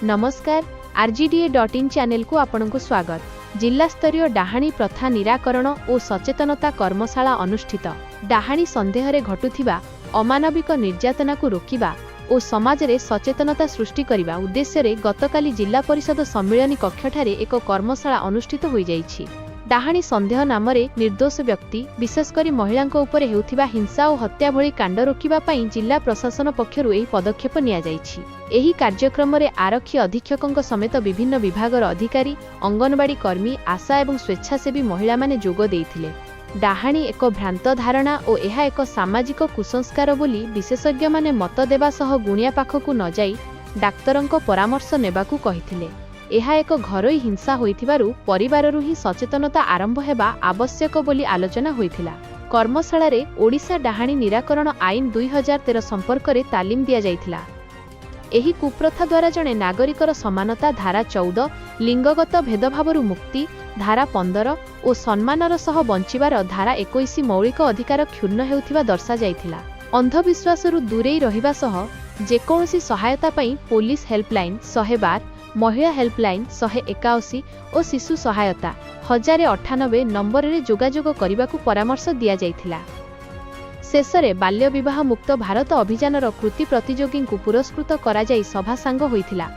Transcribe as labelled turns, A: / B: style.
A: नमस्कार RGDA.in channel को आपनकु स्वागत। जिला स्तरीय डाहाणी प्रथा निराकरण और सचेतनता कर्मशाला अनुष्ठित। डाहाणी संदेह रे घटुथिबा अमानविक निर्यातना को रोकिबा और समाज रे सचेतनता सृष्टि करिबा उद्देश्य रे गतकाली जिला परिषद सम्मेलन कक्षठारे एक कर्मशाला अनुष्ठित होई जाइछि। डाहाणी संदेह नाम रे निर्दोष व्यक्ति विशेषकर महिला उपरे हेउथिबा हिंसा और हत्या भली कांड रोकिबा पई जिला प्रशासन पक्षरु एही पदक्षेप निया जाइछि। एही कार्यक्रम रे आरक्षी अधीक्षकक समेत विभिन्न विभागर अधिकारी, अंगनवाड़ी कर्मी, आशा एवं स्वेच्छासेवी महिला माने जोग देइथिले। डाहाणी एक भ्रांत धारणा और यह एक सामाजिक कुसंस्कार बोली विशेषज्ञ माने मत देवा सह गुणिया पाखकु न जाई डाक्तरंक परामर्श नेबाकू कहिथिले। यह एक घरोई हिंसा होइथिबारु परिवाररु ही सचेतनता आरंभ हेबा आवश्यक बोली आलोचना होइथिला। कर्मशाला रे ओडिशा डाहाणी निराकरण आईन 2013 संपर्क रे तालीम दिया जाइथिला। एही कुप्रथा द्वारा जणे नागरिकर समानता धारा 14, लिंगगत भेदभावरु मुक्ति धारा 15 और सम्मानर सह बंचिबार धारा 21 मौलिक अधिकार क्षुण्ण हेउथिबा दर्शा जाइथिला। अंधविश्वासरु दूरेई रहिबा सह जेकोसी सहायता पई पुलिस हेल्पलाइन 112, महिला हेल्पलाइन 181 और शिशु सहायता 1098 नंबर रे जोगाजोग करिबाकू परामर्श दिया जाइथिला। शेषरे बाल्य विवाह मुक्त भारत अभियानर कृति प्रतियोगी को पुरस्कृत करा जाई सभा सांग होइथिला।